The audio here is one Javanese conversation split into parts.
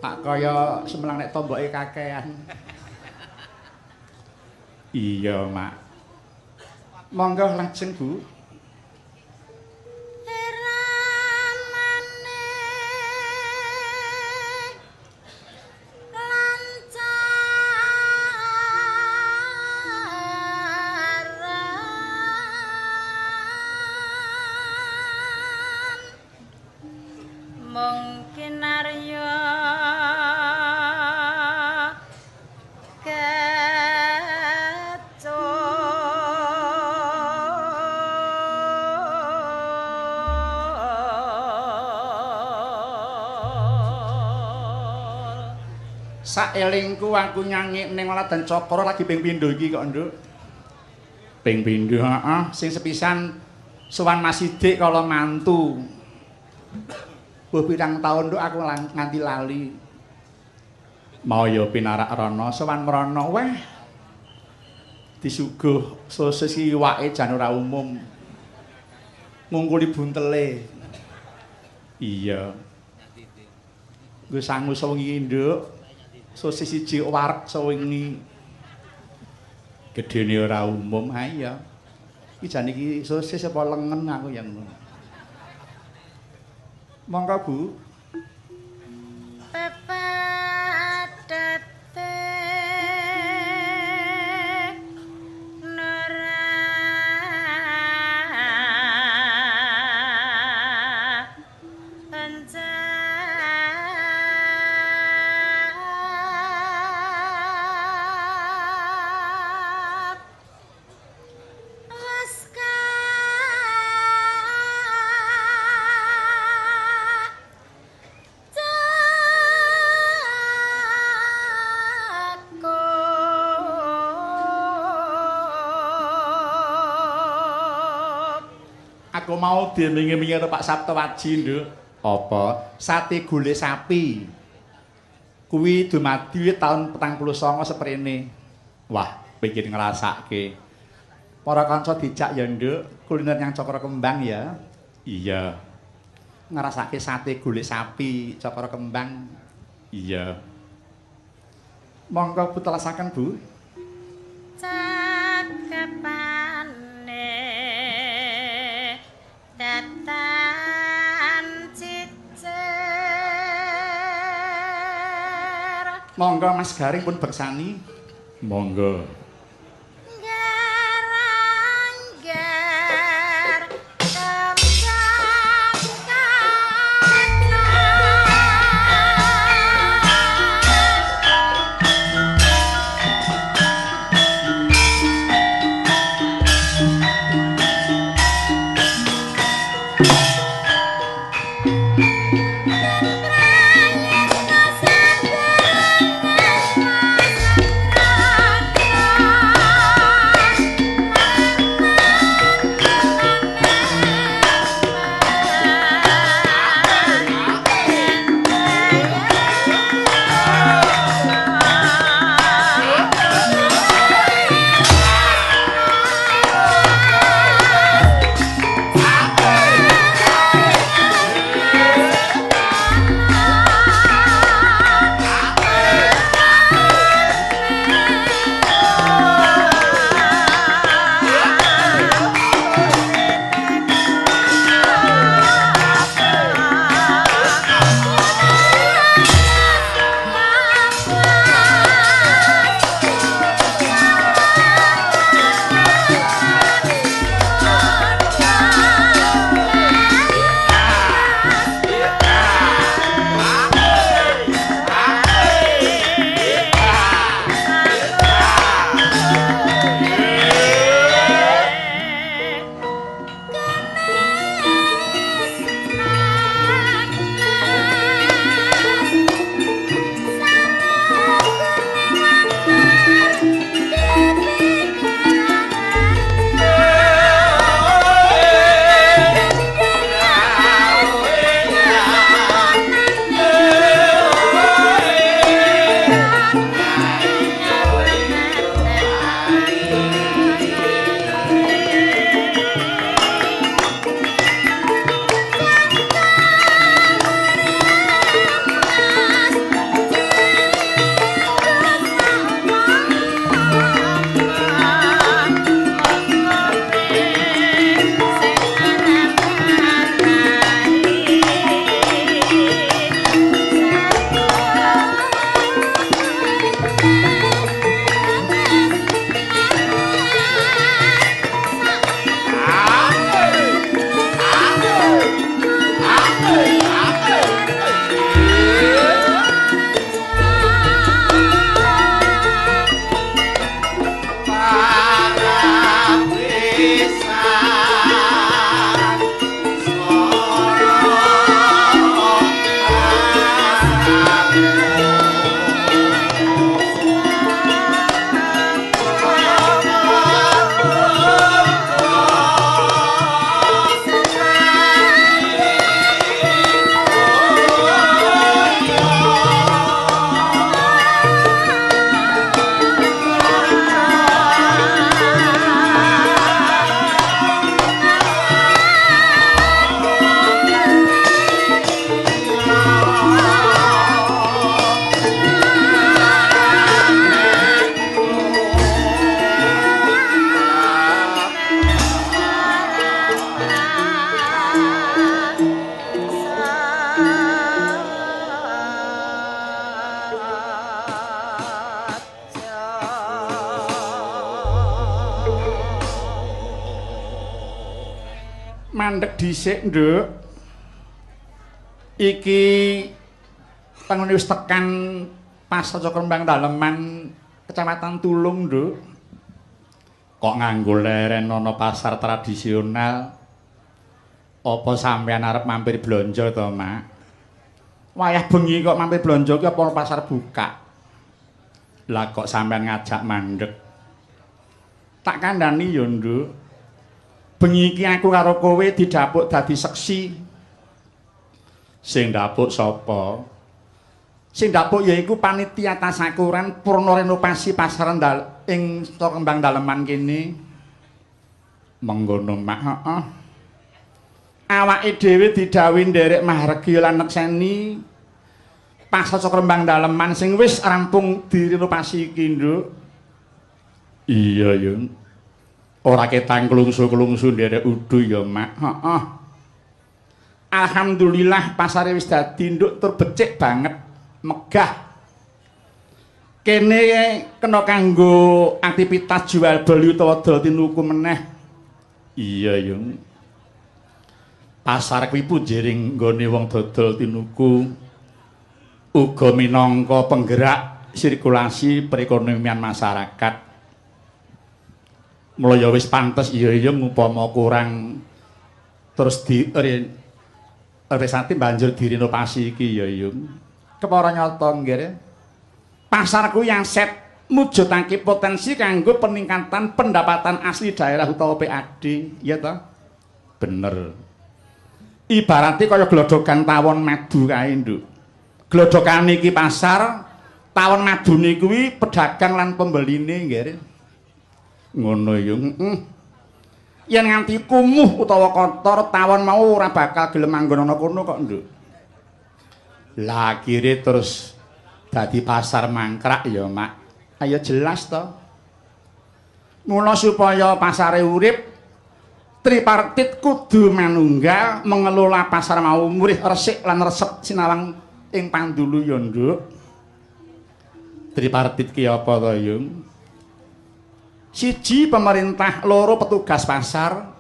Tak kaya semelang nek tomboke kakean. Iya, Mak. Monggo lajeng, Bu. Mungkin Arya Saelingku aku nyanyi ning Waladan Cokro lagi ping pindho iki kok, Nduk. Ping pindho, heeh, sing sepisan sowan Mas Sidik kala mantu. Buh pirang taun Nduk aku nganti lali. Mau ya pinarak rono sowan mrono weh. Disuguh sosis iwake jan ora umum. Ngungkuli buntele. Iya. Nggo sangu sewengi, Nduk. Sosis siji wareg sewengi. Gedene ora umum, ha iya. Iki jan iki sosis apa lengen aku yang ngono. Monggo, Bu. Aku mau dimingi-mingi karo Pak Saptawaji, Nduk. Apa? Sate gule sapi. Kuwi dumadi taun 49 seprene. Wah, pengen ngrasake. Para kanca dijak ya, Nduk, kuliner yang Cokro Kembang ya. Iya. Ngrasake sate gule sapi Cokro Kembang. Iya. Monggo putelasaken, Bu. Datan cicer. Monggo Mas Garing pun bersani. Monggo. Mandek dhisik, Nduk. Iki pengen wis tekan Pasar Cokrombang Daleman Kecamatan Tulung, Nduk. Kok nganggo leren ana pasar tradisional? Apa sampean arep mampir blonjo to, Mak? Wayah bengi kok mampir blonjo ki apa pasar buka? Lah kok sampean ngajak mandek? Tak kandhani yo, Nduk. Bengi iki aku karo kowe didapuk dadi seksi. Sing dapuk sapa? Sing dapuk yaiku panitia tasakuran purna renovasi pasaran ing Cokrombang Daleman kene. Menggono, Mak, heeh. Awake dhewe didhawuhi nderek mahargi lan nekseni pasar Cokrombang Daleman sing wis rampung direnovasi iki, Nduk. Iya, Yung. Ora ketang klungsu-klungsu nderek udu ya, Mak. Heeh. Alhamdulillah pasare wis dadi, Nduk, tur becik banget, megah. Kene kena kanggo aktivitas jual beli utawa dol tinuku meneh. Iya, Yung. Pasar kuwi punjering nggone wong dodol tinuku uga minangka penggerak sirkulasi perekonomian masyarakat. Mula ya wis pantes iya upama kurang terus resati banjur direnovasi iki ya Yung. Kepara nyata nggih. Pasar kuwi yang set mujudake potensi kanggo peningkatan pendapatan asli daerah utawa PAD, iya ta? Bener. Ibarate kaya glodhogan tawon madu kae, Nduk. Glodhogan iki pasar, tawon madune kuwi pedagang lan pembeline nggih. Ngono Yung. Yen nganti kumuh utawa kotor, tawon mau ora bakal gelem manggon ana kono kok, Nduk. Lah akhire terus dadi pasar mangkrak ya, Mak. Ayo jelas to. Mula supaya pasare urip tripartit kudu manunggal mengelola pasar mau murih resik lan resep sinawang ing pandulu ya, Nduk. Tripartit ki apa to, Yung? Siji pemerintah, loro petugas pasar,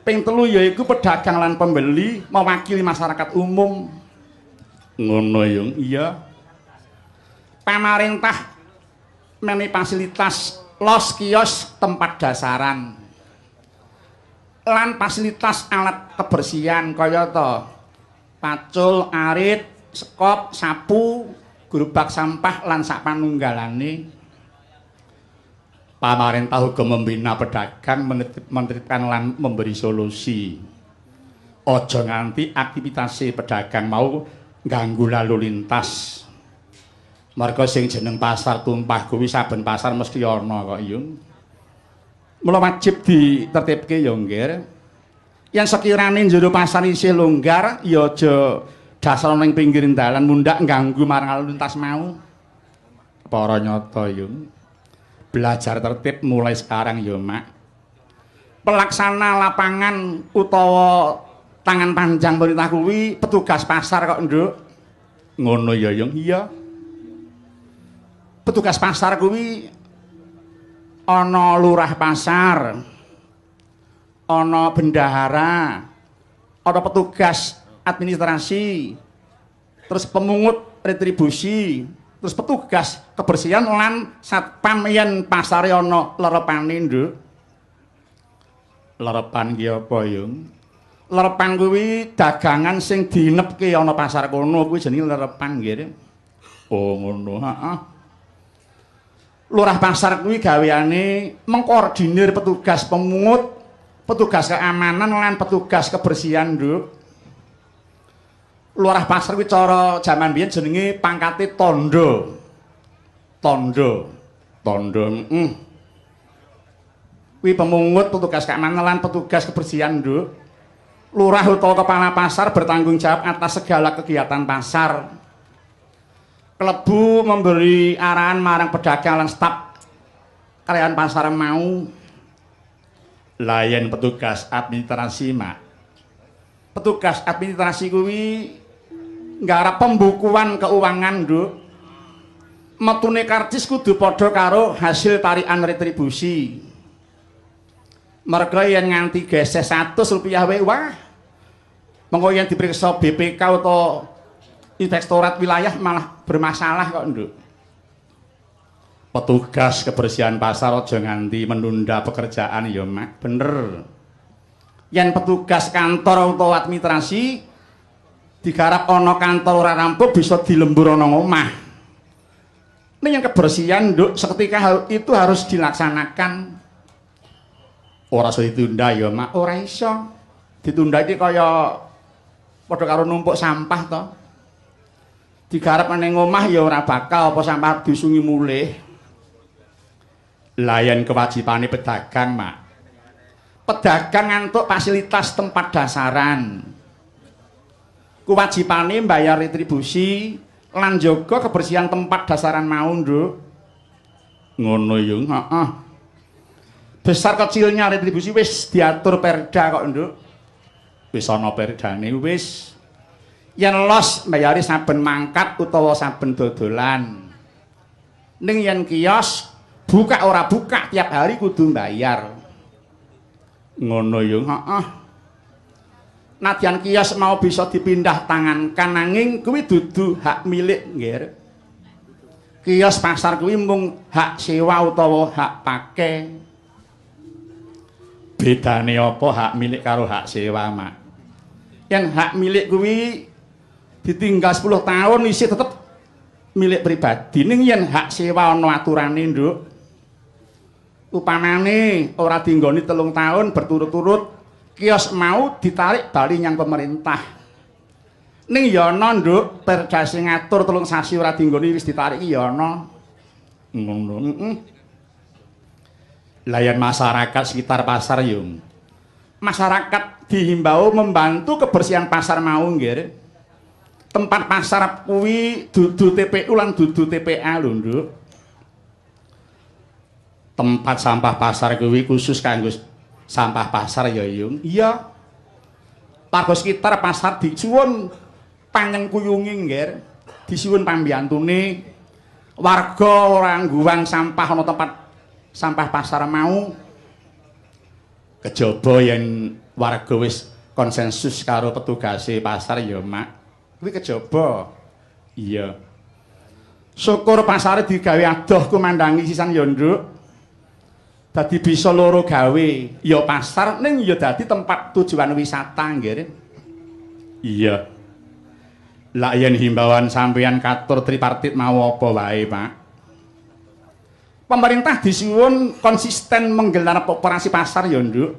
ping telu yaiku pedagang lan pembeli mewakili masyarakat umum. Ngono, Yung. Iya. Pemerintah meni fasilitas los kios tempat dasaran lan fasilitas alat kebersihan kaya to pacul, arit, sekop, sapu, gerobak sampah lan sak panunggalane. Pemerintah uga membina pedagang, menitipkan lan memberi solusi. Aja nganti aktivitas pedagang mau ganggu lalu lintas. Marga sing jeneng pasar tumpah kuwi saben pasar mesti ana kok, Yung. Mula wajib ditertibke ya, nggih. Yen sekirane njero pasar isih longgar, ya aja dasar ning pinggir dalan mundhak ganggu marang lalu lintas mau. Para nyata, Yung. Belajar tertib mulai sekarang ya, Mak. Pelaksana lapangan utawa tangan panjang pemerintah kuwi petugas pasar kok, Nduk. Ngono ya, Yung. Iya. Petugas pasar kuwi ana lurah pasar, ana bendahara, ana petugas administrasi, terus pemungut retribusi, terus petugas kebersihan lan satpam yen pasare ana lerepane, Nduk. Lerepan ki apa, Yung? Lerepan kuwi dagangan sing dinepke ana pasar kono kuwi jenenge lerepan nggih. Oh, ngono, heeh. Lurah pasar kuwi gaweane mengkoordinir petugas pemungut, petugas keamanan lan petugas kebersihan, Nduk. Lurah pasar kuwi cara jaman biyen jenenge pangkate tondo. Tondo. Kuwi pemungut, petugas keamanan lan petugas kebersihan, Nduk. Lurah utawa kepala pasar bertanggung jawab atas segala kegiatan pasar. Klebu memberi arahan marang pedagang lan staf karyawan pasar mau. Layan petugas administrasi, Mak. Petugas administrasi kuwi nggarap pembukuan keuangan, Nduk. Metune karcis kudu padha karo hasil tarikan retribusi. Merga yen nganti geseh 100 rupiah wae wah. Mengko yen diperiksa BPK utawa Inspektorat Wilayah malah bermasalah kok, Nduk. Petugas kebersihan pasar aja nganti menunda pekerjaan ya, Mak. Bener. Yen petugas kantor utawa administrasi digarap ana kantor ora rampung bisa dilembur ana omah. Ning yang kebersihan, Nduk, seketika itu harus dilaksanakan. Ora iso ditunda ya, Mak. Ora iso. Ditunda iki kaya padha karo numpuk sampah to. Digarap ning omah ya ora bakal apa sampah disungi mulih. Layan kewajibane pedagang, Mak. Pedagang ngantuk fasilitas tempat dasaran. Kewajibane mbayar retribusi lan jaga kebersihan tempat dasaran mau, Nduk. Ngono ya, heeh. Besar kecilnya retribusi wis diatur Perda kok, Nduk. Wis ana perdane wis. Yen los mbayari saben mangkat utawa saben dodolan. Ning yen kios buka ora buka tiap hari kudu mbayar. Ngono ya, heeh. Nadyan kios mau bisa dipindah tangankan nanging kuwi dudu hak milik, nggih. Kios pasar kuwi mung hak sewa utawa hak pakai. Bedane apa hak milik karo hak sewa, Mak? Yang hak milik kuwi ditinggal 10 tahun isih tetep milik pribadi. Ning yen hak sewa ana aturane, Nduk. Upamane ora dinggoni 3 tahun berturut-turut kios mau ditarik bali nyang pemerintah. Ning ya ana, Nduk, perda sing ngatur 3 sasi ora dinggoni wis ditarik ya ana. Ngono. Layan masyarakat sekitar pasar yung. Masyarakat dihimbau membantu kebersihan pasar mau, nggih. Tempat pasar kuwi dudu TPU lan dudu TPA lho, Nduk. Tempat sampah pasar kuwi khusus kanggo sampah pasar ya, Yung. Iya. Warga sekitar pasar disuwun panyengkuyungi, nggih. Disuwun pambiyantune warga ora ngguwang sampah ana tempat sampah pasar mau. Kejaba yen warga wis konsensus karo petugase pasar ya, Mak. Kuwi kejaba. Iya. Syukur pasare digawe adoh kumandangi sisan ya, Nduk. Dadi bisa loro gawe, ya pasar ning ya dadi tempat tujuan wisata, nggih. Iya. Lah yen himbauan sampeyan katur tripartit mau apa wae, Pak? Pemerintah disuwun konsisten menggelar operasi pasar ya, Nduk.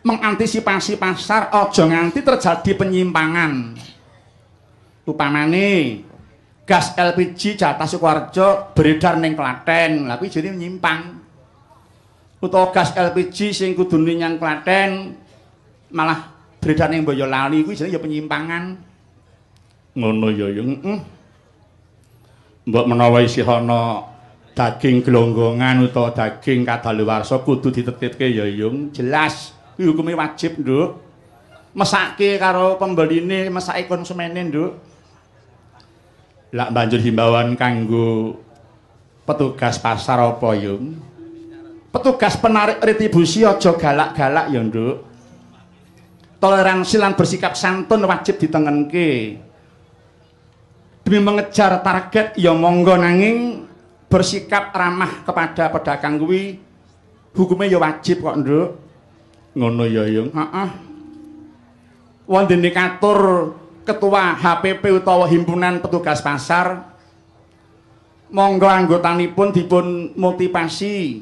Mengantisipasi pasar aja nganti terjadi penyimpangan. Upamane gas LPG jatah Sukoharjo beredar ning Klaten, lha kuwi jenenge nyimpang. Utawa gas LPG sing kudune nyang Klaten malah beredar ning Boyolali, kuwi jenenge ya penyimpangan. Ngono ya, heeh. Mbok menawa isih ana daging gelonggongan utawa daging kadaluwarsa kudu ditetitke ya, Yung. Jelas kuwi hukume wajib, Nduk. Mesake karo pembeline, mesake konsumene, Nduk. Lah banjur himbauan kanggo petugas pasar apa, Yung? Petugas penarik retribusi aja galak-galak ya, Nduk. Toleransi lan bersikap santun wajib ditengenke. Demi mengejar target ya monggo, nanging bersikap ramah kepada pedagang kuwi hukumnya ya wajib kok, Nduk. Ngono ya, Yung. Heeh. Wonten katur ketua HPP utawa himpunan petugas pasar monggo anggotanipun dipun motivasi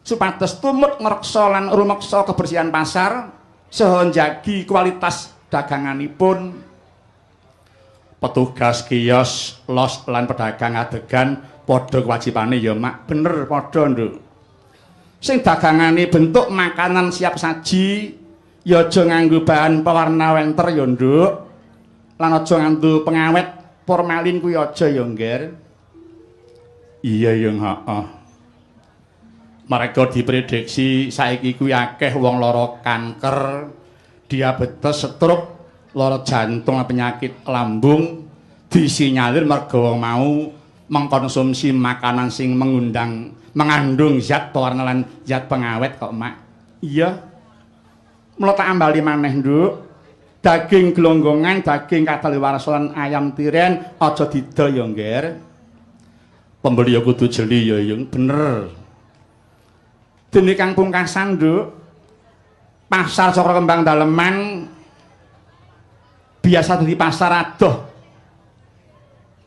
supados tumut ngreksa lan rumeksa kebersihan pasar saha njagi kualitas daganganipun. Petugas kios, los lan pedagang adegan padha kewajibane ya, Mak. Bener padha, Nduk. Sing dagangane bentuk makanan siap saji ya aja nganggo bahan pewarna wenter ya, Nduk. Lan aja nganggo pengawet formalin kuwi aja ya, Ngger. Iya, Yung, heeh. Mereka diprediksi saiki kuwi akeh wong lara kanker, diabetes, stroke, lara jantung, penyakit lambung disinyalir merga wong mau mengkonsumsi makanan sing mengandung zat pewarna lan zat pengawet kok, Mak. Iya. Mula tak ambali maneh, Nduk. Daging glonggongan, daging kadalawarsa lan ayam tiren aja didol ya, Ngger. Pembeli ya kudu jeli ya, Yung. Bener. Dene Kang Pungkasan, Nduk. Pasar Cokro Kembang Daleman biasa dadi pasar adoh.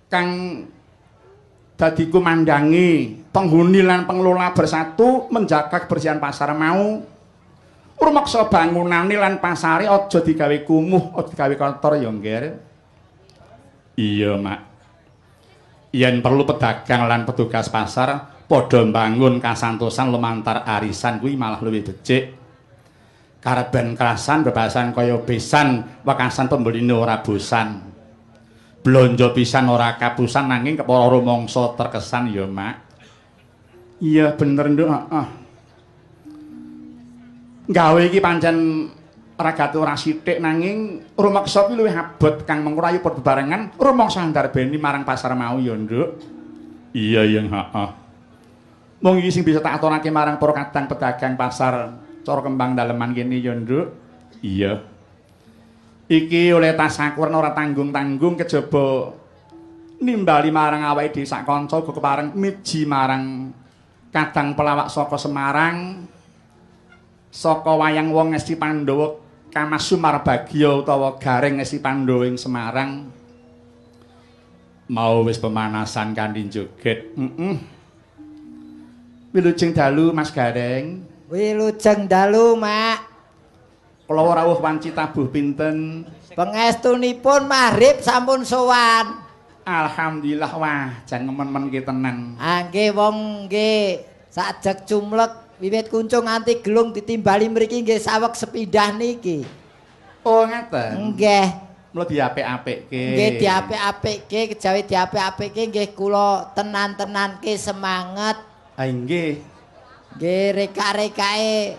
Kang dadi kumandangi, penghuni lan pengelola bersatu menjaga kebersihan pasar mau. Rumaksa bangunane lan pasare aja digawe kumuh, aja digawe kotor ya, Ngger. Iya, Mak. Yen perlu pedagang lan petugas pasar padha mbangun kasantosan lumantar arisan kuwi malah luwih becik. Kareben kerasan bebasan kaya besan, wekasan pembeline ora bosan. Blonjo pisan ora kapusan nanging kepara rumangsa terkesan ya, Mak. Iya bener, Nduk, heeh. Gawe iki pancen ragate ora sithik nanging rumeksa kuwi luwih abot kang mengurayu padha bebarengan rumangsa ndarbeni marang pasar mau ya, Nduk. Iya, Yang, heeh. Mung iki sing bisa tak aturake marang para kadang pedagang pasar Cokro Kembang Daleman kene ya, Nduk. Iya. Iki oleh tasakurna ora tanggung-tanggung kejaba nimbali marang awake dhewe sak kanca uga kepareng miji marang kadang pelawak saka Semarang saka wayang wong Esti Pandhawa Kamas Sumarbagya utawa Gareng Esti Pandhawa ing Semarang mau wis pemanasan kanthi joget. Wilujeng dalu Mas Gareng. Wilujeng dalu, Mak. Kula rawuh wanci tabuh pinten? Pangestunipun maghrib sampun sowan. Alhamdulillah, wah, jan nemen-men ki tenan. Nggih wong nggih sajeg cumlek wiwit kuncung nganti gelung ditimbali mriki nggih saweg sepindah niki. Oh, ngaten. Nggih. Mula diapik-apikke. Nggih diapik-apikke, kejawi diapik-apikke nggih kula tenan-tenanke semangat. Ah nggih. Nggih rekak-rekake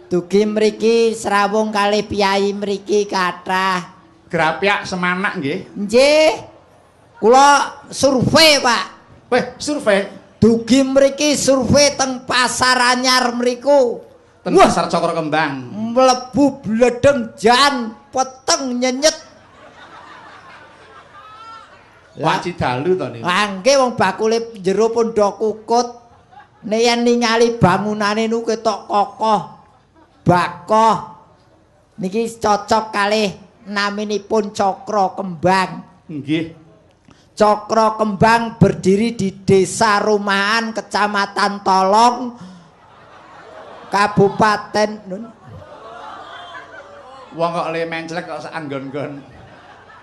dugi mriki srawung kalih piyai mriki kathah. Grapyak semanak nggih. Nggih. Kula survei, Pak. Weh, survei Dugi mriki survei teng Pasar Anyar mriku. teng Pasar Cokro Kembang. Mlebu bledeng jan peteng nyenyet. Wanci dalu to niku. Lah nggih wong bakule jero pun do kukut. Yen ningali bangunane niku ketok kokoh. Bakoh. Niki cocok kalih naminipun Cokro Kembang. Nggih. Cokro Kembang berdiri di Desa Rumahan, Kecamatan Tolong, Kabupaten Wong kok le menclek kok sak anggon-nggon.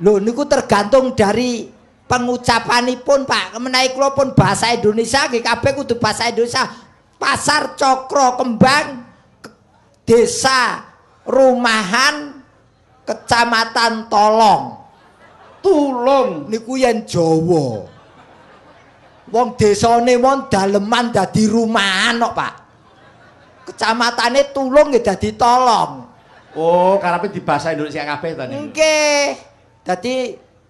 Lho niku tergantung dari pengucapanipun, Pak. Menawi kula pun bahasa Indonesia nggih kabeh kudu bahasa Indonesia. Pasar Cokro Kembang, Desa Rumahan, Kecamatan Tolong. Tulung Niku yen Jawa. Wong desane mon Daleman dadi Rumahan kok, Pak. Kecamatane Tulung nggih dadi Tolong. Oh, karepe di bahasa Indonesia kabeh to niku. Nggih. Dadi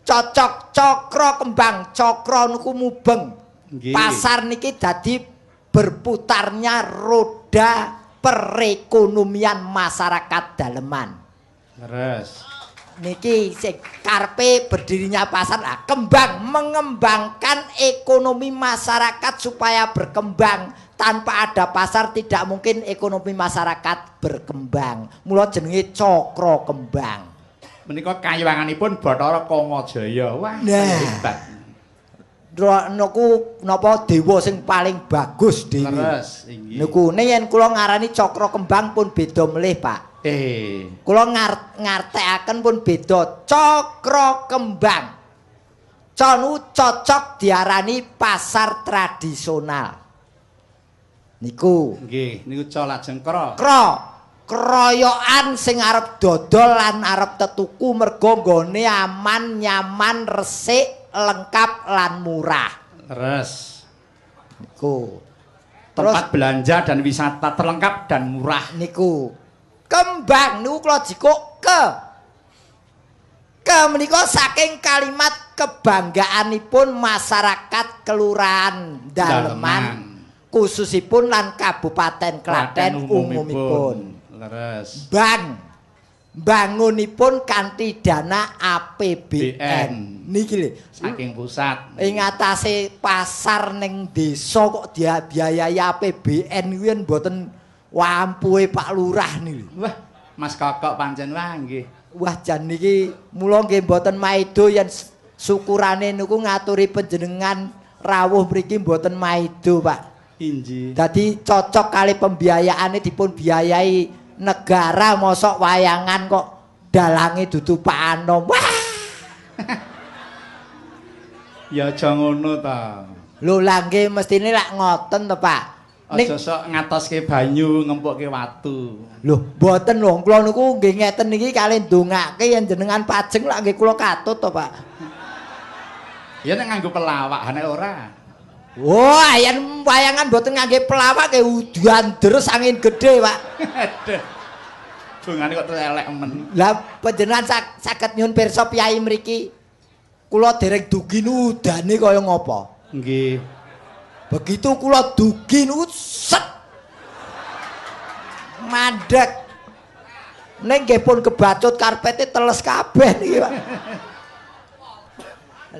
cocok Cokro Kembang, Cokro niku mubeng. Nggih. Pasar niki dadi berputarnya roda perekonomian masyarakat Daleman. Leres. Niki sing karepe berdirinya pasar kembang mengembangkan ekonomi masyarakat supaya berkembang. Tanpa ada pasar tidak mungkin ekonomi masyarakat berkembang. Mula jenenge Cokro Kembang. Menika kayuwanganipun Bathara Kamajaya. Wah, hebat. Niku napa dewa sing paling bagus dhewe. Leres, inggih. Niku yen kula ngarani Cokro Kembang pun beda melih, Pak. Kula ngartekaken pun beda. Cokro Kembang. Conu cocok diarani pasar tradisional. Niku. Nggih, niku ca lajeng kra. Keroyokan sing arep dodol lan arep tetuku mergo nggone aman, nyaman, resik, lengkap lan murah. Leres. Niku. Tempat belanja dan wisata terlengkap dan murah. Niku. Kembang niku kula jikuk ke menika saking kalimat kebanggaanipun masyarakat Kelurahan Daleman. khususipun lan Kabupaten Klaten umumipun. Leres. Bangunipun kanthi dana APBN. Niki lho, Saking pusat. ing atase pasar ning desa kok dibiayai APBN kuwi mboten wampuhe Pak Lurah niki. Wah, Mas Kokok pancen wah nggih. Wah jan niki mula nggih mboten maido yen syukurane niku ngaturi panjenengan rawuh mriki mboten maido, Pak. Inji. Dadi cocok kali pembiayaane dipun biayai negara mosok wayangan kok dalange dudu Pak Anom. Wah. Ya aja ngono ta. Lho lah nggih mestine lak ngoten to, Pak. Aja sok ngatoske banyu, ngempukke watu. Lho, mboten lho, kula niku nggih ngeten niki kali ndongake yen jenengan pajeng lak nggih kula katut to, Pak. Ya nek nganggo pelawak nek ora. Wah, yen wayangan mboten ngangge pelawak nggih udan deres angin gedhe, Pak. Aduh. Bungane kok elek men. Lah panjenengan saged nyuwun pirsa piyai mriki. Kula dereng dugi udane kaya ngapa? Nggih. Begitu kula dugi niku set mandek. Ning nggih pun kebacut karpete teles kabeh niki, Pak.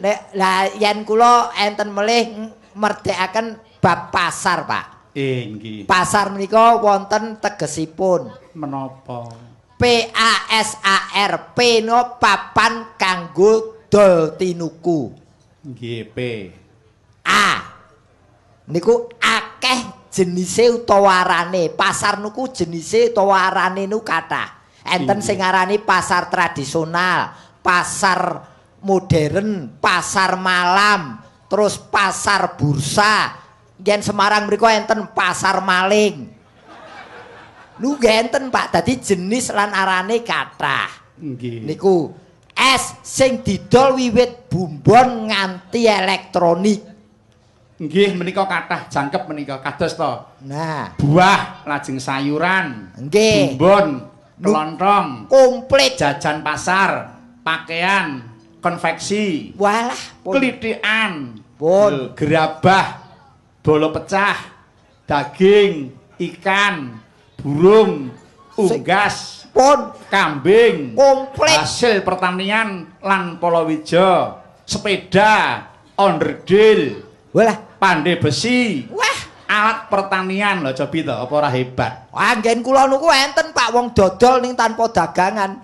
Nek lah yen kula enten melih merdekaken bab pasar, Pak. Nggih. Pasar menika wonten tegesipun. Menapa? PASAR, no papan kanggo dol tinuku. Nggih, P. A. Niku akeh jenise utawa arane. Pasar niku jenise utawa arane niku kathah. Enten sing arani pasar tradisional, pasar modern, pasar malam, terus pasar bursa. Yen Semarang mriku enten pasar maling. Lu enten Pak, dadi jenis lan arane kathah. Nggih. Niku es sing didol wiwit bumbon nganti elektronik. Nggih, menika kathah jangkep menika kados to. Nah, Buah, lajeng sayuran, nggih. bumbon, kelontong, Komplit. jajan pasar, pakaian, konveksi, Walah, pun. kelitikan, Pun. gerabah, bolo pecah, daging, ikan, burung, unggas, Pun kambing, komplit. hasil pertanian lan palawija, sepeda, onderdil, Walah, pandai besi, wah. alat pertanian lho cobi to apa ora hebat. Anggen kula niku enten Pak wong dodol ning tanpa dagangan.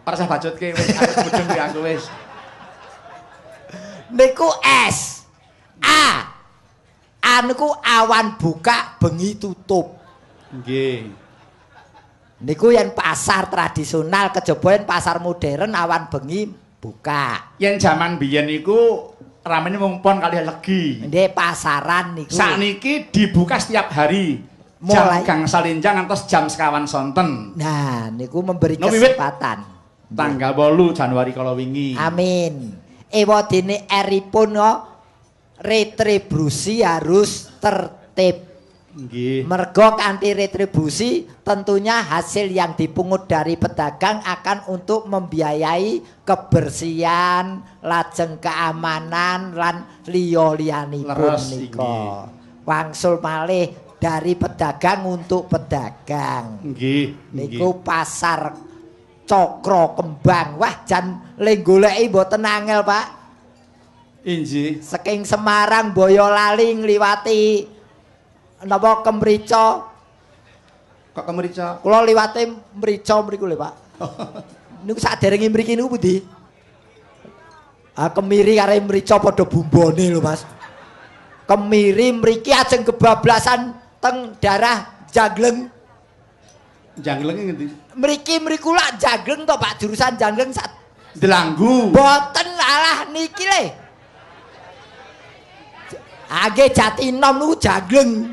Ora usah bacutke wis aku mudeng ki aku wis. Niku es. A. A niku awan buka bengi tutup. Nggih. Niku yen pasar tradisional kejaba yen pasar modern awan bengi buka. Yen jaman biyen niku ramene mung pon kali legi. Nggih pasaran niku. Sakniki dibuka setiap hari. Mulai. Jam gangsal enjang ngantos jam sekawan sonten. Nah, niku memberi No, wiwit. kesempatan. Tanggal 8 Januari kala wingi. Amin. Ewadene eripun retribusi harus tertib. Nggih. Mergo kanthi retribusi tentunya hasil yang dipungut dari pedagang akan untuk membiayai kebersihan, lajeng keamanan lan liya-liyanipun Leres nika. inggih. Wangsul malih dari pedagang untuk pedagang. Nggih. Niku pasar Cokro Kembang. Wah, jan le goleki mboten angel, Pak. Inggih. Saking Semarang Boyolali ngliwati napa Kemrica. Kok kemerica? Kula liwate mrica mriku lho, Pak. Niku saderenge mriki niku pundi? Ah kemiri karo mrica padha bumbone lho, Mas. Kemiri mriki ajeng kebablasan teng daerah Jangleng. Jangleng ngendi? Mriki mriku lak Jangleng to, Pak, jurusan Jangleng sak Delanggu. boten alah niki le. Age Jatinom niku Jangleng.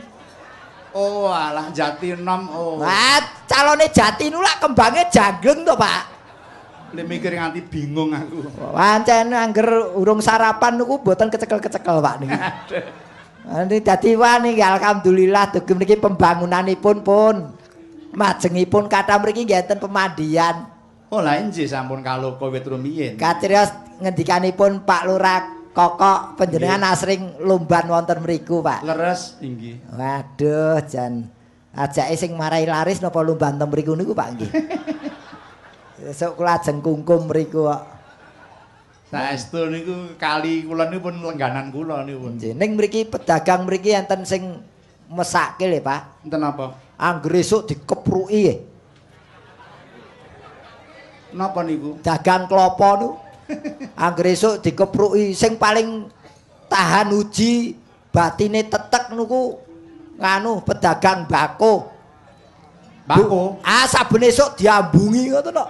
Oh, alah Jatinom. Oh. Wah, calone Jati niku lak kembange Jangleng to, Pak. Nek mikir nganti bingung aku. Pancen angger urung sarapan niku mboten kecekel-kecekel, Pak niki. Ini dadi wani alhamdulillah dugi mriki pembangunanipun pun majengipun kathah mriki nggih enten pemandian. Oh, lah inggih sampun kaloka wit rumiyin. Katrios ngendikanipun Pak Lurah Kokok panjenengan asring lumban wonten mriku, Pak. Leres inggih. Waduh, jan ajake sing marai laris napa lumban teng mriku niku, Pak nggih. Esuk kula ajeng kungkum mriku kok. Saestu niku kali kula niku pun lengganan kula niku pun. Nggih, ning mriki pedagang mriki enten sing mesake lho, Pak. Enten apa? Angger esuk dikepruki. Napa niku? Dagang klopo niku. Angger esuk dikepruki sing paling tahan uji batine tetek niku nganu pedagang bako. Bako. Saben esuk diambungi ngoten kok.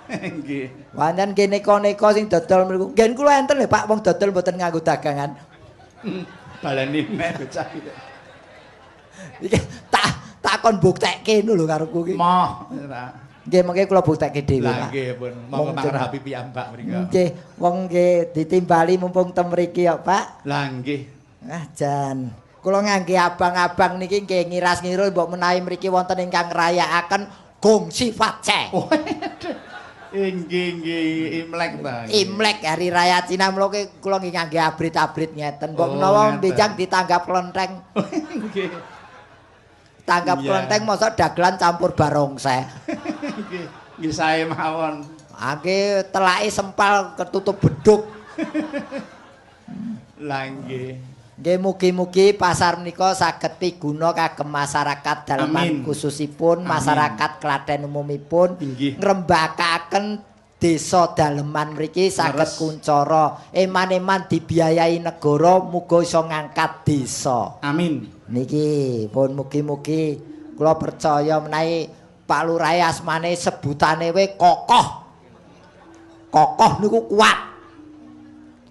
Nggih. Pancen kene neko sing dodol mriku. Ngen kula enten lho Pak wong dodol mboten nganggo dagangan. Baleni nek bocah iki. Iki takon buktekke lho kareku iki. Moh. Nggih mengke kula buktekke dhewe Lah Pak. nggih pun monggo mangrahapi piyambak mriki. Nggih, wong nggih ditimbali mumpung tem mriki ya Pak. Lah nggih. Jan kula ngangge abang-abang niki nggih ngiras-ngirul mbok menawi mriki wonten ingkang ngrayakaken Gong Sifatce. Oh, nggih Imlek ta. Imlek hari raya Cina mula kula nggih ngangge abrit-abrit ngeten. Mbok Oh, menawa ngeten. benjang ditanggap kelenteng. Nggih. Tanggap Iya. kelenteng mosok dagelan campur barongsai. Nggih sae mawon. Angge telake sempal ketutup beduk. Lah nggih. Nggih mugi-mugi pasar menika saged piguna kagem masyarakat dalaman Amin. khususipun Amin. masyarakat Klaten umumipun Inggih. ngrembakaken desa daleman mriki saged Leres. kuncara eman-eman dibiayai negara muga iso ngangkat desa. Amin. Niki pun mugi-mugi kula percaya menawi Pak Lurah asmane sebutane we kokoh. Kokoh niku kuat.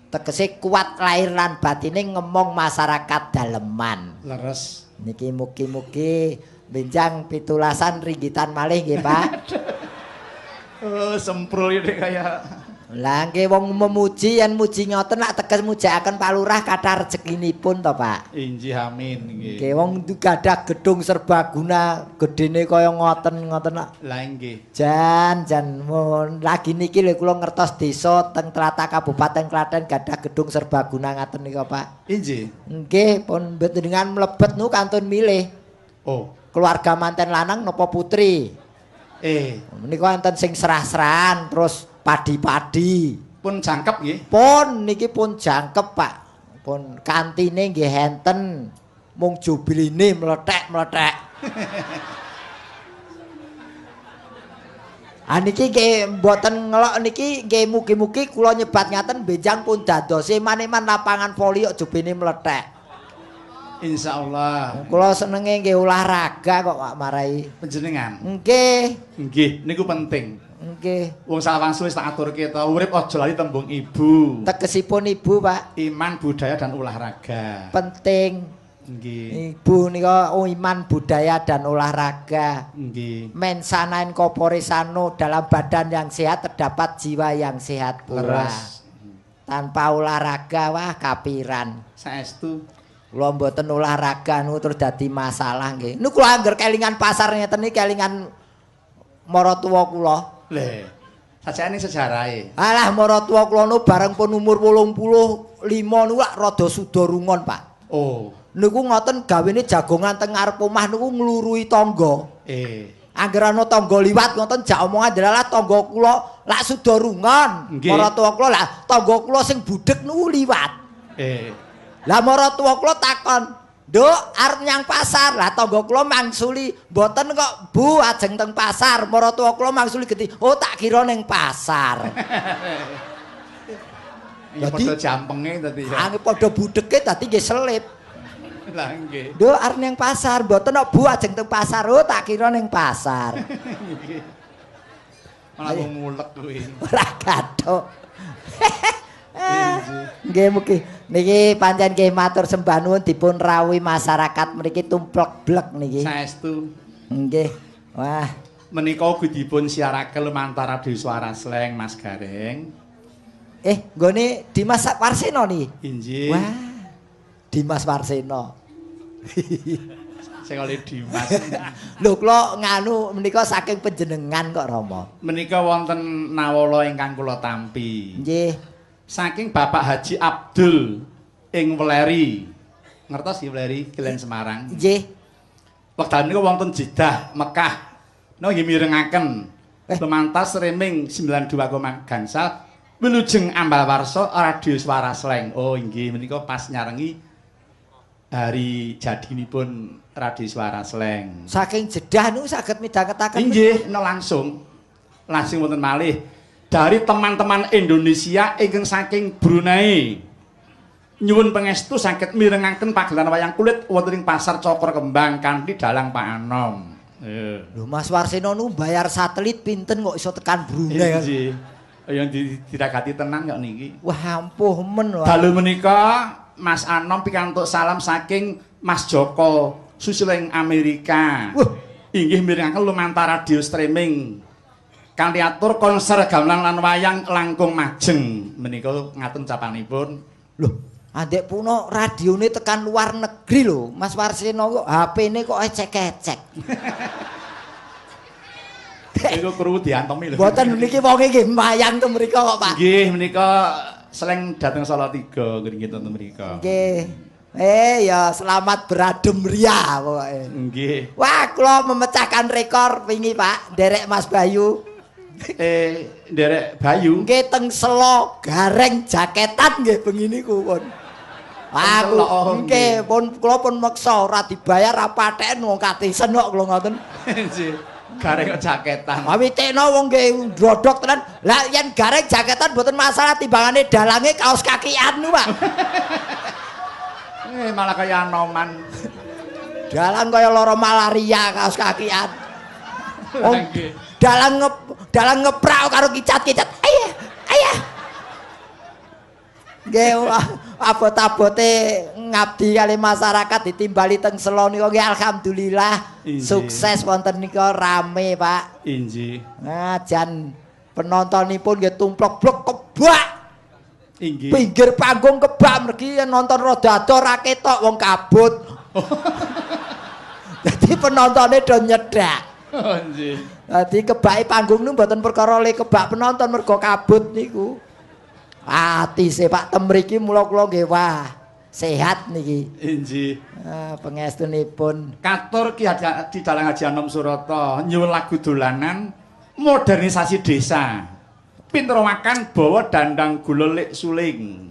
Tegese kuat lahir lan batine ngemong masyarakat daleman. Leres. Niki mugi-mugi benjang pitulasan ringgitan malih nggih, Pak. Oh, semprul iki kaya. Lah nggih wong memuji yen muji ngoten lak teges mujakaken Pak Lurah kathah rezekinipun to, Pak. Injih amin nggih. Nggih wong gadah gedung serbaguna gedene kaya ngoten lak. Lah nggih. Jan lagi niki lho kula ngertos desa teng Tlatah Kabupaten Klaten gadah gedung serbaguna ngaten nika, Pak. Injih. Nggih pun dengan mlebet nu kantun milih Oh. keluarga manten lanang napa putri. Menika enten sing serah-serahan terus padi-padi. Pun jangkep nggih. Pun niki pun jangkep, Pak. Pun kantine nggih enten mung jubiline mlethek-mlethek. Niki nggih mboten ngelok niki nggih mugi-mugi kula nyebat ngaten benjang pun dados eman-eman lapangan voli kok jubine mlethek. Insyaallah. Kula senenge nggih olahraga kok Pak marai. Panjenengan. Nggih, Nggih, niku penting. nggih. Wong salawangsul wis tak aturke to, urip aja lali tembung ibu. Tegesipun ibu, Pak, Iman, budaya dan olahraga. penting. Nggih. Ibu nika iman, budaya dan olahraga. Nggih. Mensanain corpore sano, dalam badan yang sehat terdapat jiwa yang sehat pula. Leres. Tanpa olahraga wah kapiran. Saestu. Kula mboten olahraga niku terus dadi masalah nggih. Niku kula angger kelingan pasar ngeten iki kelingan maratuwa kula. Leh. Sajane sejarahe. Alah maratuwa kula nu bareng pun umur 85 niku lak rada suda rungon, Pak. Oh. Niku ngoten gawene jagongan teng ngarep omah niku nglurui tangga. Angger ana tangga liwat ngoten jak omongan delalah tangga kula lak suda rungon. Nggih. Maratuwa kula lah tangga kula sing budhek niku liwat. Lah maratuwa kula takon, "Nduk, arep nyang pasar." Lah tangga kula mangsuli, "Mboten kok, Bu, ajeng teng pasar." Maratuwa kula mangsuli geti, "Oh, tak kira ning pasar." Ya padha jampenge dadi ya. Angge padha budheke dadi nggih selip. Lah nggih. "Nduk, arep nyang pasar." "Mboten kok, Bu, ajeng teng pasar." "Oh, tak kira ning pasar." Nggih. Malah wong mulek kuwi. Ora gathok. Nggih mugi niki pancen nggih matur sembah nuwun dipun rawuhi masyarakat mriki tumplek-blek niki. Saestu. Nggih. Wah, Menika ugi dipun siaraken lumantar Radio Suara Sleng Mas Gareng. nggone Dimas Warsena niki. Injih. Wah. Dimas Warsena. Sing oleh Dimas. Lho kula nganu menika saking panjenengan kok Rama. Menika wonten nawala ingkang kula tampi. Nggih. saking Bapak Haji Abdul ing Weleri. Ngertos nggih Weleri, Kilen Semarang. Nggih. Wekdal niku wonten Jeddah, Mekah. Nggih mirengaken lumantas reming 92, gangsal wilujeng ambal warsa radio Swara Sleng. Oh inggih menika pas nyarengi hari jadinipun radio Swara Sleng. Saking Jeddah niku saged midhangetaken. Inggih, langsung wonten malih dari teman-teman Indonesia ingkang saking Brunei. Nyuwun pangestu saged mirengaken pagelaran wayang kulit wonten ing Pasar Cokro Kembang kanthi dalang Pak Anom. Lho Mas Warsino nu bayar satelit pinten kok iso tekan Brunei. Nggih. Yang diragati tenan kok niki. Wah ampuh men wae. Dalu menika Mas Anom pikantuk salam saking Mas Joko Susilo ing Amerika. Inggih mirengaken lumantar radio streaming. Kanthi atur konser gamelan lan wayang langkung majeng. Menika ngaten ucapanipun. Loh, andek puno radione tekan luar negeri lho. Mas Warsino kok HP-ne kok ecek-ecek. Iku kru diantomi lho. Mboten niki wong nggih mbayang ten mriku kok, Pak. Nggih, menika Sleng dhateng Salatiga nggih ten mriku. Nggih. Ya selamat beradem ria pokoke. Nggih. Wah, kula memecahkan rekor wingi, Pak. Derek Mas Bayu. Nderek Bayu. Nggih teng Selo gareng jaketan nggih bengi niku pun. Aku nggih pun kula pun meksa ora dibayar ra patheken wong katisen kok kula ngoten. Nggih. Gareng jaketan. Awitekno wong nggih ndrodhok tenan. Lah yen gareng jaketan mboten masalah timbangane dalange kaos kakian niku, Pak. Malah kaya Anoman. Dalang kaya lara malaria kaos kakian. Nggih. Dalang ngeprak karo kicat-kicat. Ayah. Nggih abot-abote ngabdi kali masyarakat ditimbali teng Selo nika nggih alhamdulillah sukses wonten nika rame, Pak. Inggih. Nah, jan penontonipun nggih tumplok-blok kebak. Inggih. Pinggir panggung kebak mergi nonton Rodado ra ketok wong kabut. Jadi penontonnya do nyedak. Oh nggih. Dadi kebake panggung niku mboten perkara le kebak penonton mergo kabut niku. Ati se Pak temriki mula kula nggih wah sehat niki. Inggih. Pangestunipun Katur Ki Haji Dalang Haji Anom Surata nyuwun lagu dolanan modernisasi desa. Pinter makan bawa dandang gula lek suling.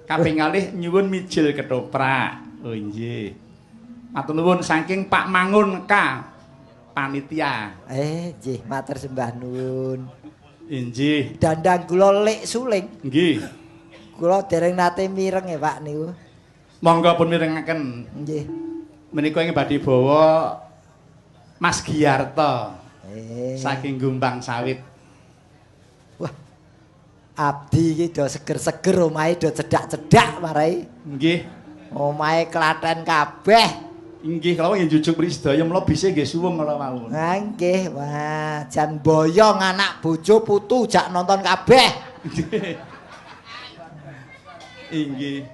Kaping kalih nyuwun mijil ketoprak. Oh nggih. Matur nuwun saking Pak Mangun K. Panitia. nggih matur sembah nuwun. Inggih. Dandang gula lek suling. Nggih. Kula dereng nate mireng ya Pak niku. Monggo pun mirengaken. Nggih. Menika ing badhe bawa Mas Giarto. Saking Gumbang Sawit. Wah. Abdi iki do seger-seger omahe do cedak-cedak marai. Nggih. Omahe Klaten kabeh. Inggih, kalau yang jujuk sedaya mula bisa nggih suwung kala mawon. Nggih, wah, jan boyong anak bojo putu jak nonton kabeh. Inggih.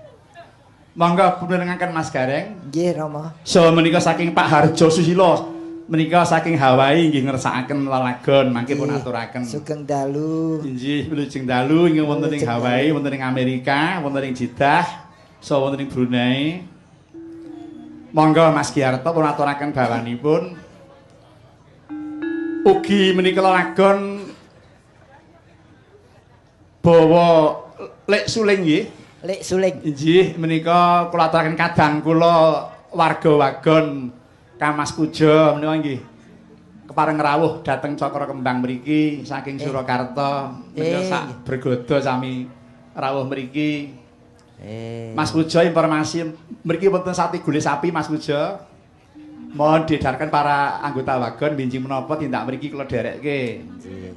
Monggo punengaken Mas Gareng. Nggih, Rama. So menika saking Pak Harjo Susilo. Menika saking Hawaii nggih ngersakaken lalagon, mangke pun aturaken. Sugeng dalu. Inggih, wilujeng dalu inggih wonten ing Hawaii, wonten ing Amerika, wonten ing Jeddah, so wonten ing Brunei. Monggo Mas Giarto pun aturaken bawanipun. Ugi menika lalagon bawa lek suling nggih. Lek suling. Inggih menika kula aturaken kadang kula warga wagon Kamas Puja menika nggih kepareng rawuh dhateng Cokro Kembang mriki saking Surakarta. Menika sak bergodo sami rawuh mriki. Mas Puja informasi mriki wonten sate gule sapi Mas Puja. Mohon diedarkan para anggota wagon binjing menapa tindak mriki kula derekke.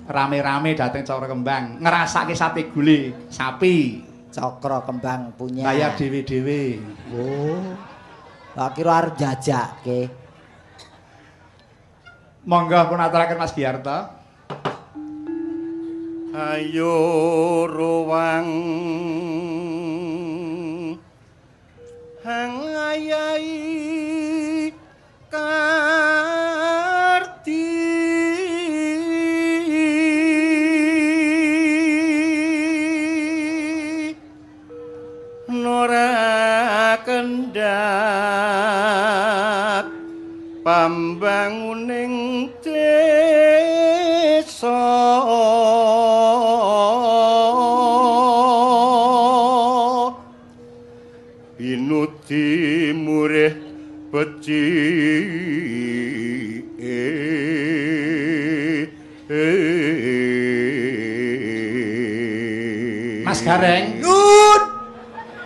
Rame-rame dhateng Cokro Kembang ngrasake sate gule sapi. Cokro Kembang punya. Bayar dhewe-dhewe. Oh. Tak kira arep jajakke. Monggo pun aturaken Mas Giarto. Ayo ruwang hang ayahi karti pambanguning desa pinuti murih peci Mas Gareng nun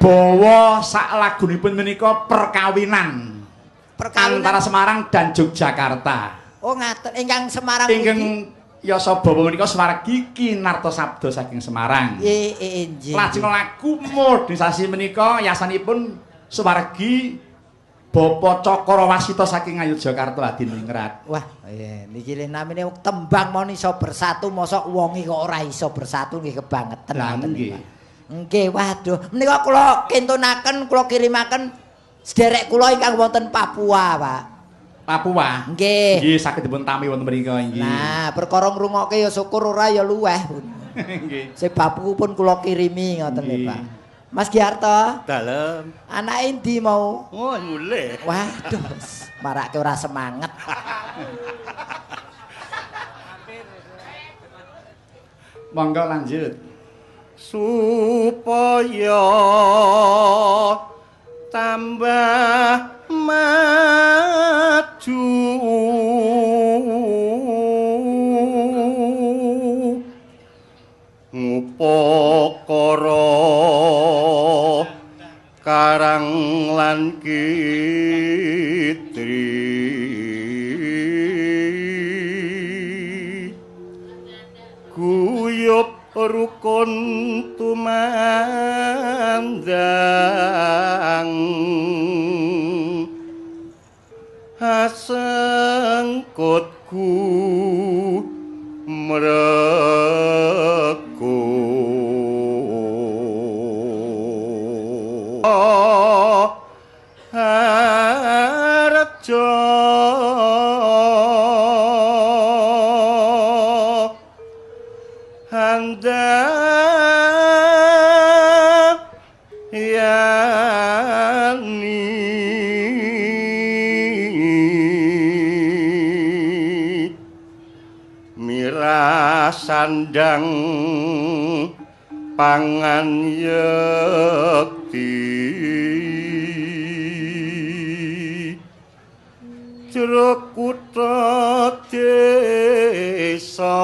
bawa sak lagunipun menika perkawinan antara Semarang dan Yogyakarta. Oh ngaten ingkang Semarang ingkang yasa bapa menika Suwargi Kinarto Sabda saking Semarang. Nggih. Lajeng lagu modernisasi menika yasanipun Suwargi Bapa Cakrawasita saking Ngayogyakarta Adiningrat. Wah, iya niki namine tembang mau iso bersatu mosok wonge kok ora iso bersatu nggih kebangetan. Lah nggih. Nggih, waduh. Menika kula kintunaken, kula kirimaken sederek kula ingkang wonten Papua, Pak. Papua. Nggih. Nggih saged dipun tami wonten mriku nggih. Nah, perkara ngrungokke ya syukur ora ya luweh. Nggih. Sing babuku pun kula kirimi ngoten nggih, Pak. Mas Giarto, dalem anake endi mau? oh mulih Waduh, marake ora semangat. Monggo lanjut. supaya tambah maju ngupakara karang lan kitri guyub rukun tumandang asengkutku mreko harjo handang yani mirasandang pangan yekti jero kutha desa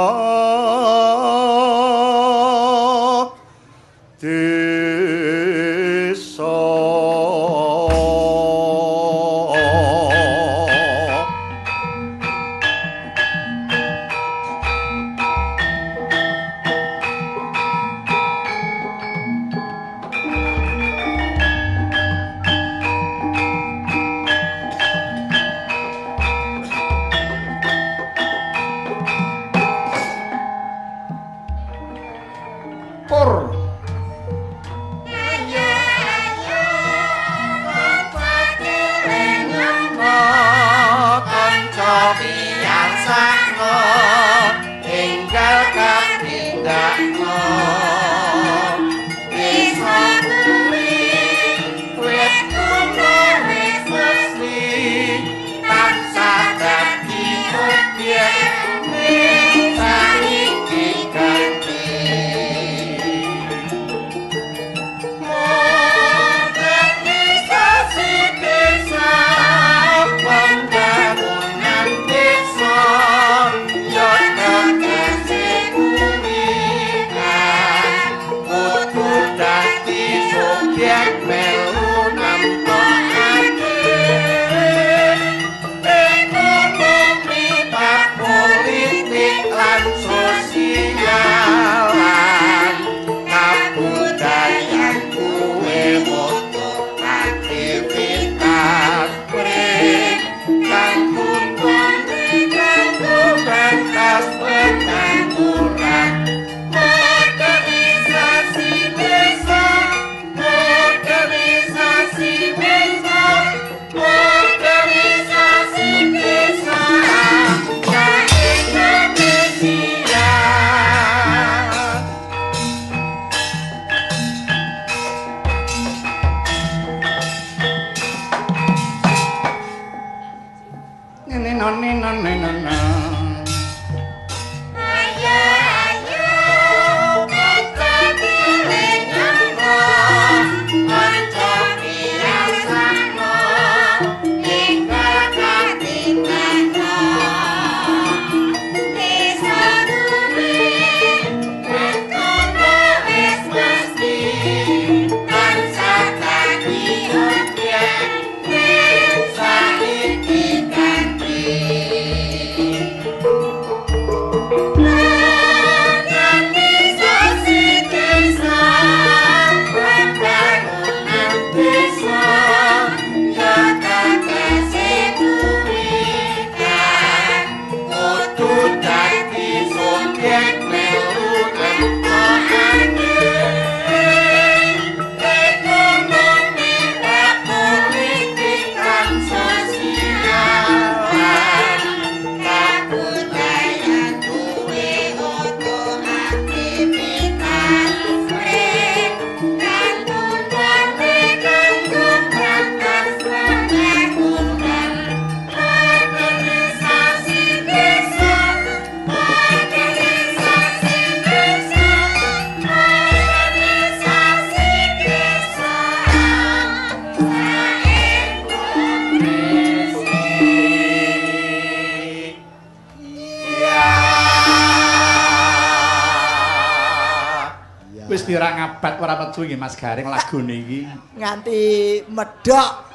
Wis pirang abad ora metu nggih Mas Garing lagune iki. Nganti medhok.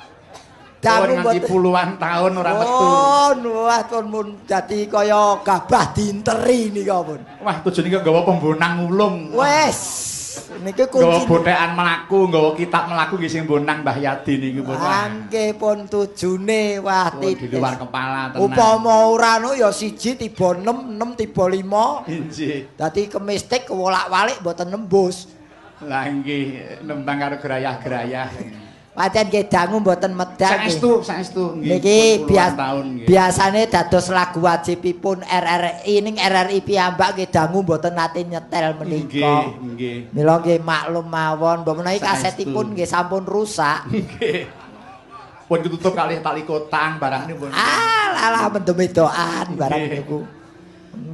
Dangu nganti puluhan tahun ora metu. Oh, wah pun dadi kaya gabah dinteri nika pun. Wah, tujune iki nggawa pembonang ulung. Wes. Niki nggawa kunci. bothekan mlaku, nggawa kitab mlaku nggih sing bonang Mbah Yadi niku pun. Nggih pun tujune wah di luar kepala tenan. Upama ora no ya 1 tiba 6, 6 tiba 5. Injih. Dadi kemistik wolak-walik mboten nembus. Lah nggih nembang karo gerayah-gerayah. Pancen nggih dangu mboten medal. Saestu nggih. Niki tahun nggih. biasane dados lagu wajibipun RRI ning RRI piyambak nggih dangu mboten nate nyetel menika. Nggih. Mila nggih maklum mawon, mbok menawi kasetipun nggih sampun rusak. Nggih. Pun ditutup kalih tali kotang barang niku pun. Alah mendem-medokan barang niku.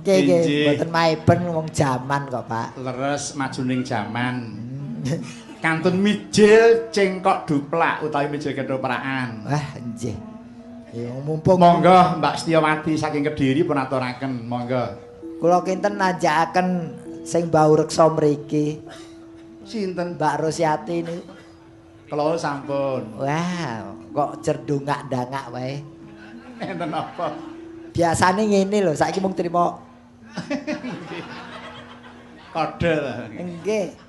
Nggih nggih mboten maiben wong jaman kok, Pak. Leres majuning jaman. Kantun mijil cengkok duplak utawi mijil ketoprak. Wah, nggih. Ya mumpung monggo Mbak Setyawati saking Kediri pun aturaken, monggo. Kula kinten najakaken sing bau reksa mriki. Sinten? Mbak Rosyati niku. Kula sampun. Wah, kok cerdungak-dangak wae. Enten apa? Biasane ngene lho, saiki mung trima kode lah. nggih.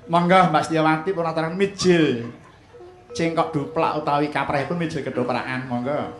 Monggo Mbak Setyawati pun aturaken mijil cengkok duplak utawi kaprahipun mijil ketoprak, monggo.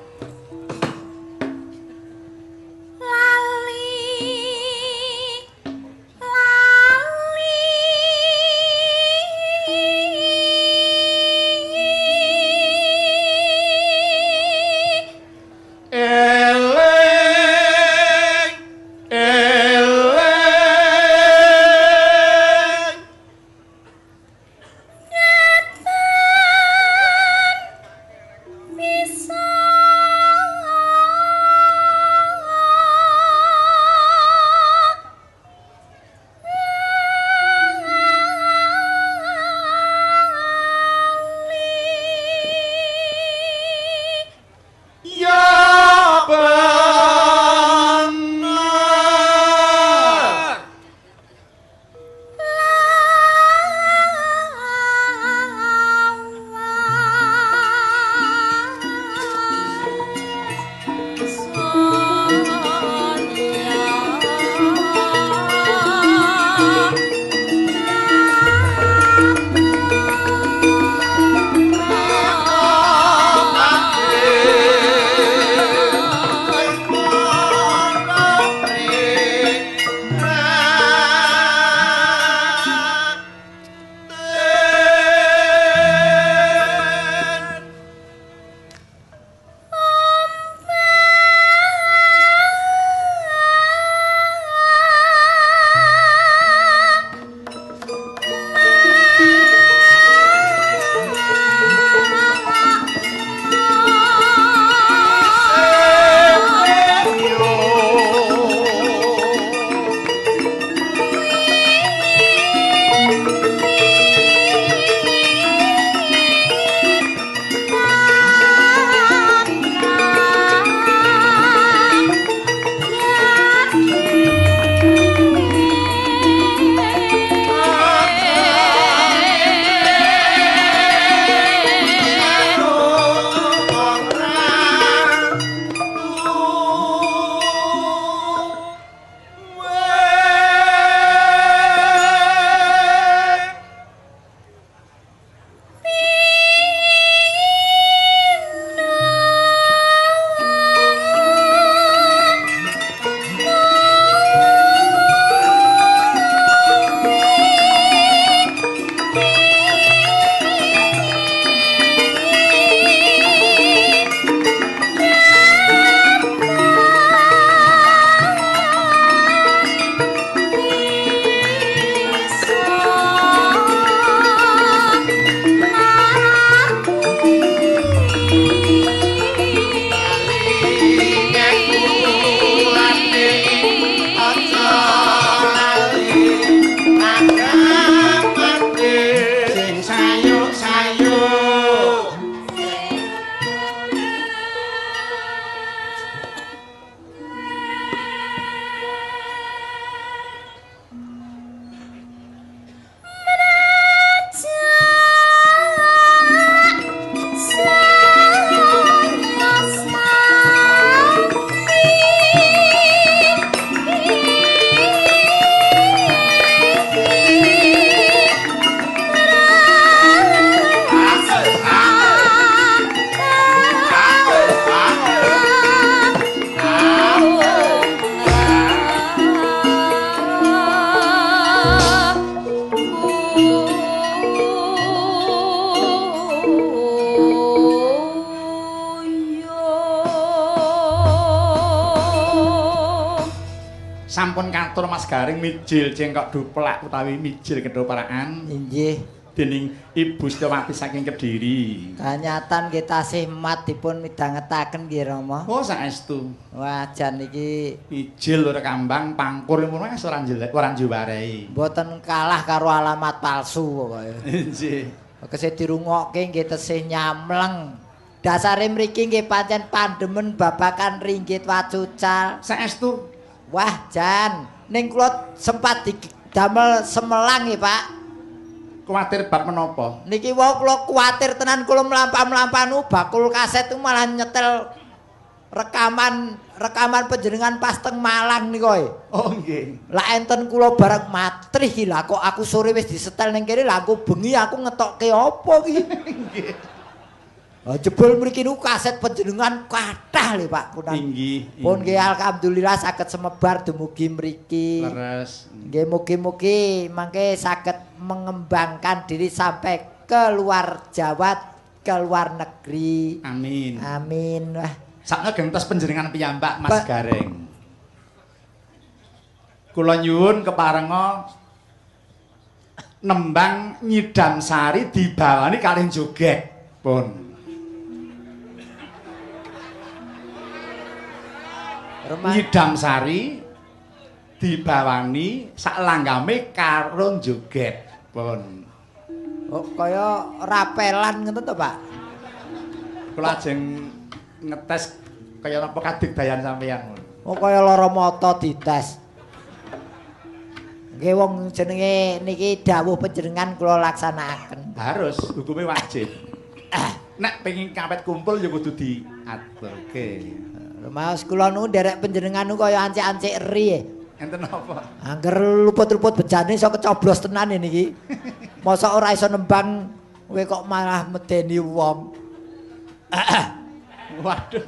sampun katur Mas Garing mijil cengkok duplak utawi mijil ketoprak,an Inggih. dening Ibu Setyawati saking Kediri. Kanyatan nggih tasih mat dipun midhangetaken nggih Rama. Oh saestu. Wah jan iki Mijil ora kambang pangkur ngono wis ora jelek ora njuwarai. mboten kalah karo alamat palsu pokoke. Nggih. Kese dirungokke nggih tesih nyamleng. Dasare mriki nggih pancen pandemen babakan ringgit wacucal. Saestu. Wah jan ning kula sempat didamel semelang nggih Pak. Kuwatir bab menapa? Niki wau kula kuwatir tenan kula mlampah-mlampah bakul kaset itu malah nyetel rekaman panjenengan pas teng Malang nika. Oh nggih. Lah enten kula bareng matrih iki lah kok aku sore wis disetel ning kene lah aku bengi aku ngetokke apa iki. Nggih. Jebul mriki niku kaset panjenengan kathah lho Pak Kunang. Inggih. Pun nggih alhamdulillah saged semebar dumugi mriki. Leres. Nggih mugi-mugi mangke saged mengembangkan diri sampai ke luar Jawa, ke luar negeri. Amin. Amin. Wah, Sakno gentos panjenengan piyambak Mas Gareng. Kula nyuwun keparenga nembang Nyidam Sari dibawani kalih joget. Pun. Nyidam Sari dibawani sak langgame karo joget. Pun. Oh, kaya rapelan ngoten to, Pak? Kula ajeng ngetes kaya napa kadigdayan sampeyan. Oh, kaya lara mata dites. Nggih wong jenenge niki dawuh panjenengan kula laksanakaken. Harus, hukumnya wajib. Nek pengen kapet kumpul ya kudu diaturke. Mas kula nu nderek panjenengan nu kaya ancik-ancik eri. Enten apa? Angger luput-luput bejane iso kecoblos tenan niki. Mosok ora iso nembang kowe kok malah medeni wong. Waduh.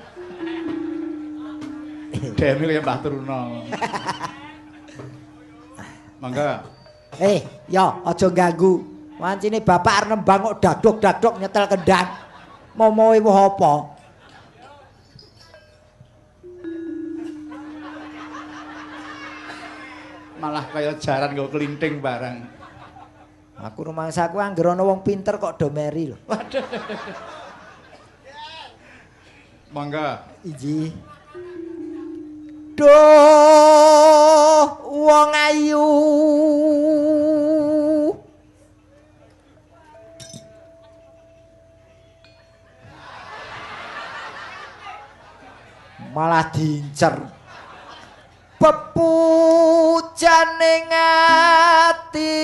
Demi kaya Mbah Truna. Mangga. Ya aja ganggu. Wancine bapak arep nembang kok dadok-dadok nyetel kendang. Momoe woh apa? Malah kaya jaran nggo kelinting barang. Aku rumangsaku angger ana wong pinter kok do meri lho. Waduh. Mangga. Iji. Duh wong ayu. Malah diincer. Pepujane ngati.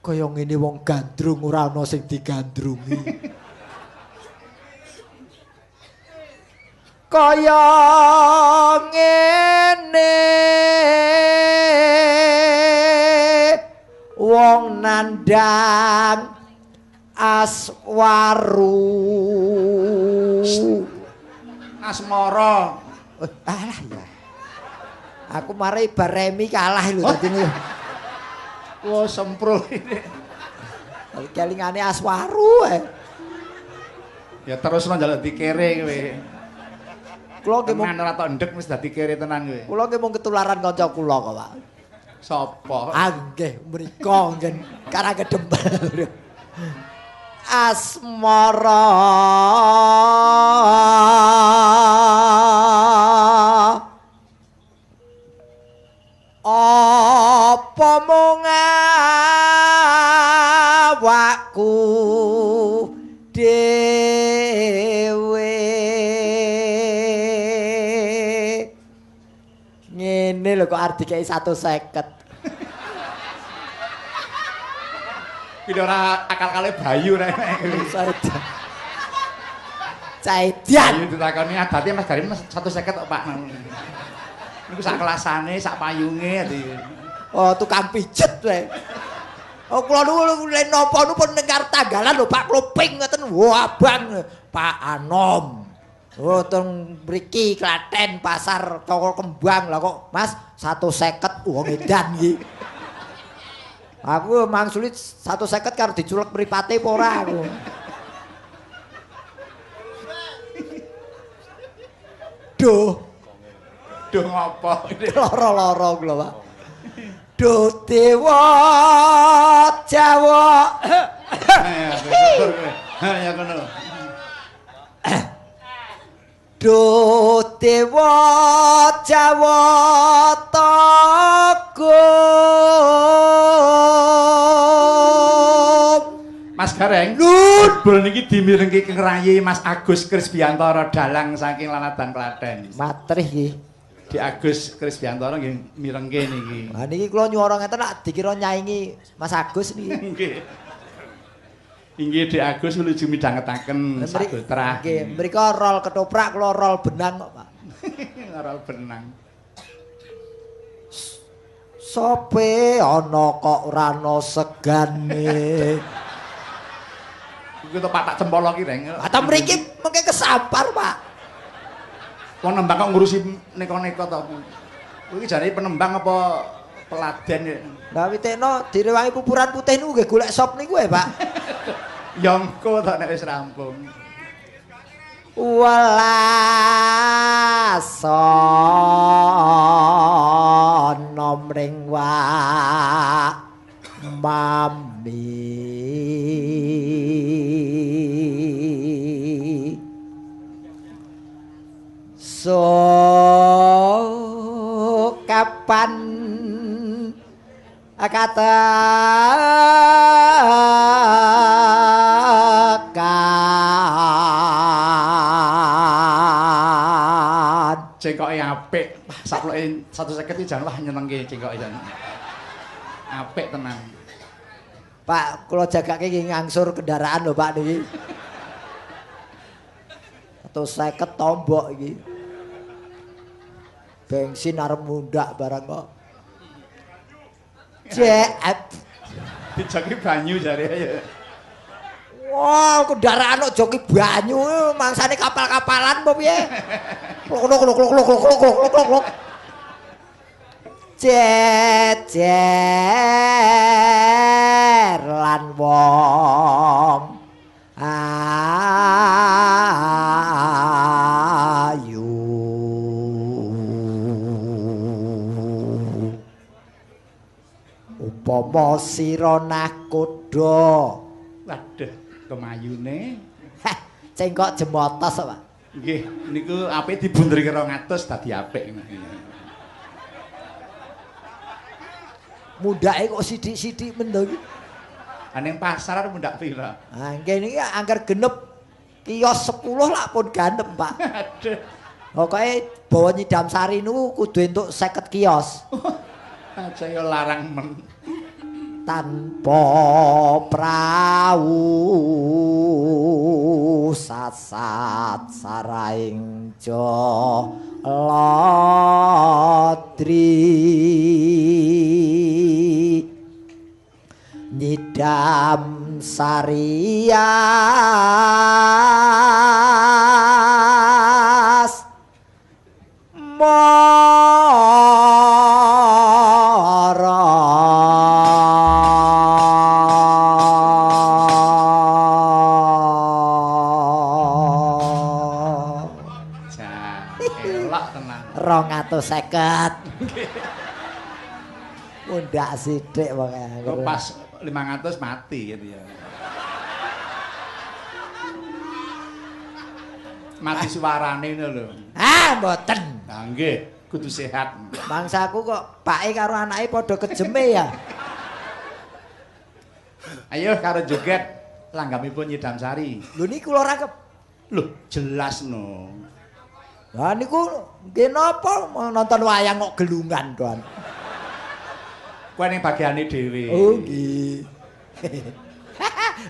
Kaya ngene wong gandrung ora ana sing digandrungi. Kaya ngene wong nandang aswaru. Asmara. Alah ya. Aku mari baremi kalah lho dadi niku. Wah, semprul ini. Kelingane aswaru Ya terus njaluk dikere kowe. Kula nggih mung Tenan ora tok ndek wis dadi kere tenan kowe. kula nggih mung ketularan kanca kula kok, Pak. Sapa? Nggih mriko ngen karang gedembel. Asmara apa mung awakku dhewe ngene lho kok arep dikeki 150. Iki ora akal-akale Bayu rek. Caidian. Bayu ditakoni adate Mas Garim 150 kok Pak. Niku sak kelasane, sak payunge ati. Oh, tukang pijet wae. Oh, kula niku len napa niku pun nengkar tanggalan lho Pak Kloping ngoten. Wah, Abang Pak Anom. Oh, teng mriki Klaten pasar toko kembang lah kok Mas 150 wong edan iki. Aku mang sulit 150 karo diculek mripate apa ora aku. Duh, Duh ngopo? loro-loro kula, Pak. Duh dewa Jawa. Ya kono. Duh dewa Jawa Togong. Mas Gareng, bol niki dimirengke kengrayi Mas Agus Krisbiantoro dalang saking Lanadang Klaten. Matrih iki. Di Agus Krisbiantoro nggih mirengke niki. Lah niki kula nyuwara ngeten nak dikira nyaingi Mas Agus niki. Nggih. Inggih Dik Agus menuju midhangetaken sagotra. Nggih, mrika rol ketoprak kula rol benang kok, Pak. Rol benang. Sope ana kok ora ana segane. Iku to Pak tak cempolo ki, Reng. Ata mriki mengke kesampar, Pak. Kok nembang kok ngurusi neko-neko to. Kowe iki jane penembang apa peladen ya? Lah witekno direwangi pupuran putih niku nggih golek sop niku Pak. Ya engko tok nek wis rampung. Walasana mring wa mami so kapan katakan Cengkoke apik. Saploke 150 iki jan wah nyenengke cengkoke jan. Apik tenan. Pak, kula jagake nggih ngangsur kendaraan lho Pak niki. 150 tombok iki. Bensin arep mundak barang kok. Cek. Dijoki banyu jare ya. Wah, kendaraan kok joki banyu mangsane kapal-kapalan apa piye? Klok. Jejer lan wong ayu. Upama sira nakoda. Waduh, kemayune. Heh, cengkok jemotos Pak. Nggih, niku apik dibunderi 200 dadi apik. Mundake kok sithik-sithik mendo iki. Ning pasar mundak pira? Ah, nggih niki angger genep kios 10 lah pun gantep, Pak. Aduh. Pokoke bawa nyidam sari niku kudu entuk 50 kios. Aja ya larang men. Tanpa prau sasat saraing lodri nyidam sarias Elok tenan. 250. Mundak sithik pokoke. Kok pas 500 mati gitu ya. Mati suarane ngono lho. Ah, mboten. Nah nggih, kudu sehat. Bangsaku kok pake karo anake padha kejeme ya. Ayo karo joget langgamipun Nyidam Sari. Lho niku kula rangkep. Loh, jelas no. Lah niku nggih napa nonton wayang kok gelungan, Don. Kowe ning bagiane dhewe. Oh nggih.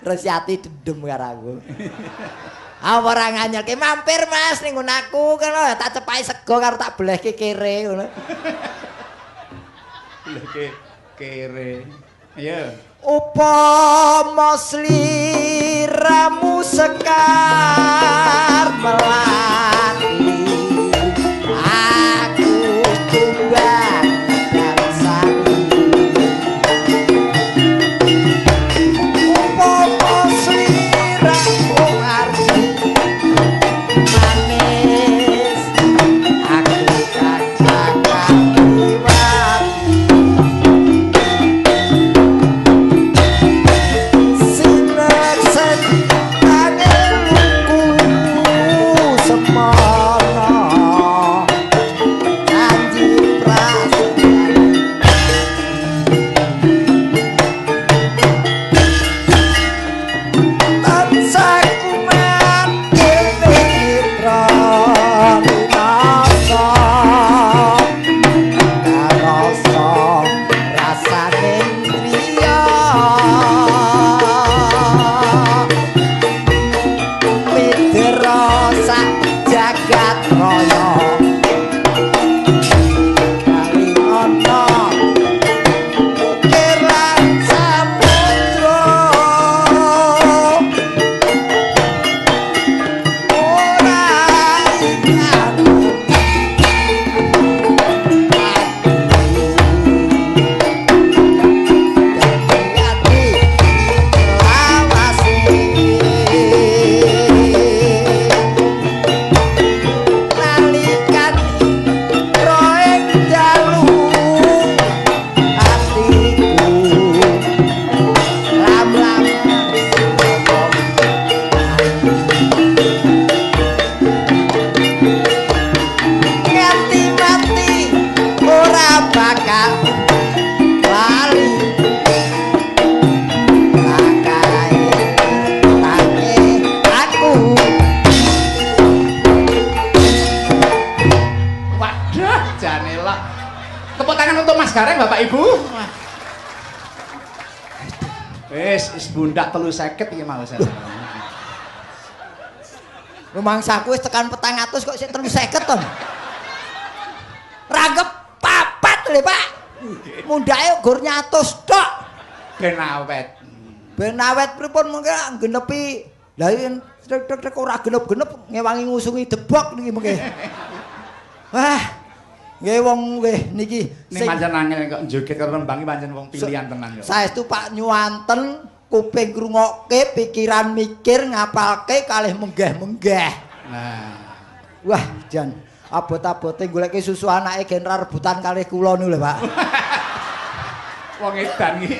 Resiati dendem karo aku. Apa ora nganyelke mampir Mas ning aku kan tak cepai sego karo tak belehke kere ngono. Belehke kere. Ayo. Upama sliramu sekar melati aku tumbang bangsani upama sliramu arti manis bundak 350 iki mau saya. Rumangsaku wis tekan 400 kok sik 350 ton. Ranggep papat lho, Pak. Mundake gur nyatus tok. Ben awet. Ben awet pripun mengke genepi. Lah yen trek ora genep-genep ngewangi ngusungi debok niki mengke. Wah. Nggih wong nggih niki Ning pancen angel kok joget karo nembangi pancen wong pilihan tenan kok. Saestu Pak nyuwanten kuping ngrungokke, pikiran mikir, ngapalke kalih menggeh-menggeh. Nah. Wah, jan abot-abote goleki susu anake gen ra rebutan kalih kula niku lho, Pak. Wong edan iki.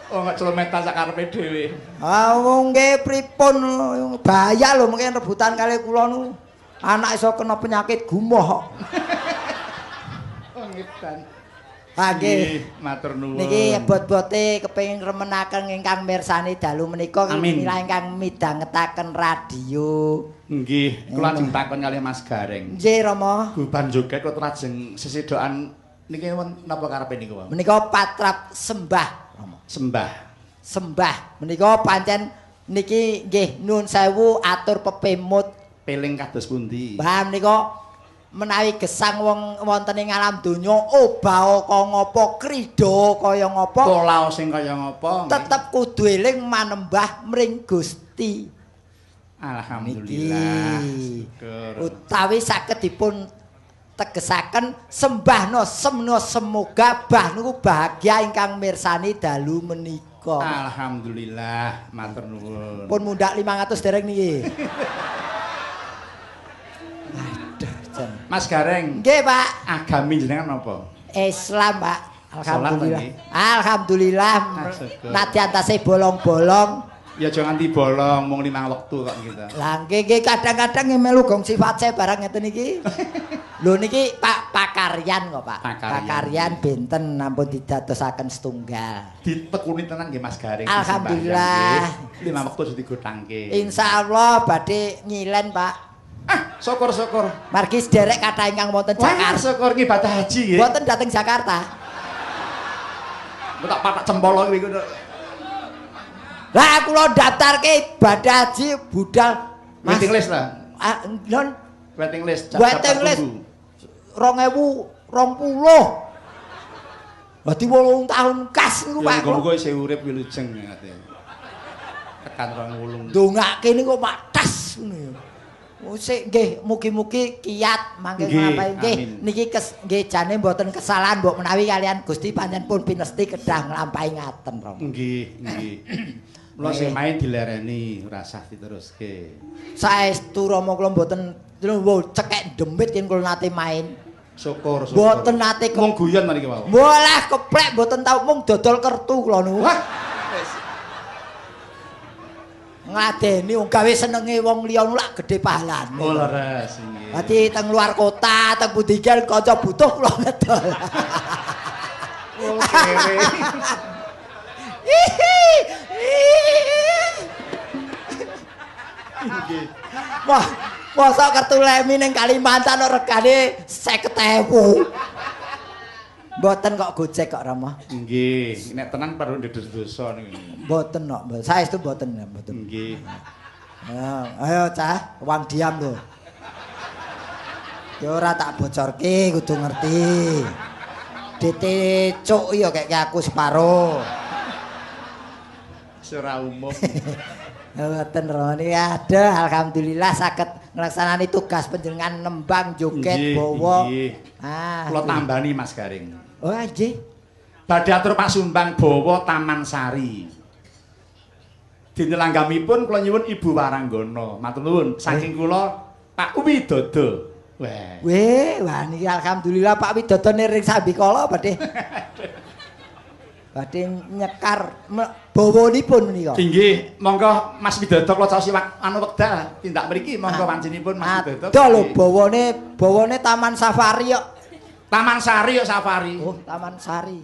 Oh, nggak celometan sakarepe dhewe. Ah, wong nggih pripun bahaya lho mungkin rebutan kalih kula niku. Anak iso kena penyakit gumoh kok. Wong edan. Ha nggih. Matur nuwun. Niki bot-bote kepengin remenaken ingkang mirsani dalu menika mila ingkang midhangetaken radio. Nggih, kula lajeng takon kalih Mas Gareng. Nggih, Rama. Guban joget kok lajeng sesidokan niki napa karepe niku, Pak? Menika patrap sembah, Rama. Sembah. Menika pancen niki nggih nuwun sewu atur pepemut Peling kados pundi? Mbah menika menawi gesang wonten ing alam donya obah kaya ngapa krida kaya ngapa Pola sing kaya ngapa? tetep kudu eling manembah mring Gusti. Alhamdulillah. Niki. Syukur. Utawi saged dipun tegesaken sembahna semna semoga bah niku bahagia ingkang mirsani dalu menika. Alhamdulillah, matur nuwun. Pun mundhak 500 dereng niki. Aduh, jan. Mas Gareng, Nggih, Pak. agami jenengan napa? Islam, Pak. Alhamdulillah. Salat, Alhamdulillah. syukur. Nadyan tasih bolong-bolong. Ya aja nganti bolong mung 5 wektu kok gitu. Lah nggih kadang-kadang melu gong sifat saya barang ngeten iki. Lho niki Pak pakaryan kok, Pak. Pakaryan benten ampun didadosaken setunggal. Ditekuni tenan nggih Mas Gareng. Alhamdulillah. 5 wektu sudah digotangke. Insyaallah badhe nyilen, Pak. Ah, syukur-syukur. Margi sederek kathah ingkang wonten Wah, Jakarta. syukur ibadah haji nggih. Wonten dhateng Jakarta. Tak patak cempolo iki ngono. Lah kula daftarke ibadah haji budal Waiting list lah. Non Waiting list. waiting list 2020. Berarti 8 tahun kas niku, Pak. Muga-muga isih urip wilujeng ngate. Tekan 20. Ndongake niku Pak tas ngono ya. Sik nggih mugi-mugi kiat mangke nglampahi nggih niki nggih jane mboten kesalahan mbok menawi kalian Gusti pancen pun pinesti kedah nglampahi ngaten, Rom. Nggih. Mula sing main dilereni ora usah diteruske. Saestu Rama kula mboten cekek demit yen kula nate main. Syukur. Mboten nate mung guyon mriki wae. Walah keplek mboten tau mung dodol kertu kula niku. Wah. Ngladeni wong gawe senenge wong liya lak gedhe pahalane. Oh leres nggih. Dadi teng luar kota, teng pundi kan kanca butuh kula ngedol. Oh kere. Nggih. Wah, mosok kartu lemi ning Kalimantan regane 50.000. Mboten kok Gojek kok Rama. Nggih, nek tenan perlu ndedes dosa niku. Mboten kok, saestu mboten ya, mboten. Nggih. Ayo cah, wang diam lho. Ya ora tak bocorke kudu ngerti. DT cuk ya kayak aku separo. Ora umum. Ngoten Roni ada alhamdulillah saged nglaksanani tugas panjenengan nembang joget bawa. Kula tambani Mas Gareng. Oh nggih. Badhe atur Pak Sumbang bawa Taman Sari. Dinelanggamipun kula nyuwun Ibu Waranggana. Matur nuwun saking kula Pak Widodo. Wah niki alhamdulillah Pak Widodo niring sambikala badhe. Badhe nyekar bawanipun menika. Inggih, monggo Mas Widodo kula caos anu wekdal tindak mriki monggo panjenenganipun Mas Widodo. Ada lho bawane Taman Safari kok. Taman Sari kok Safari. Oh, Taman Sari.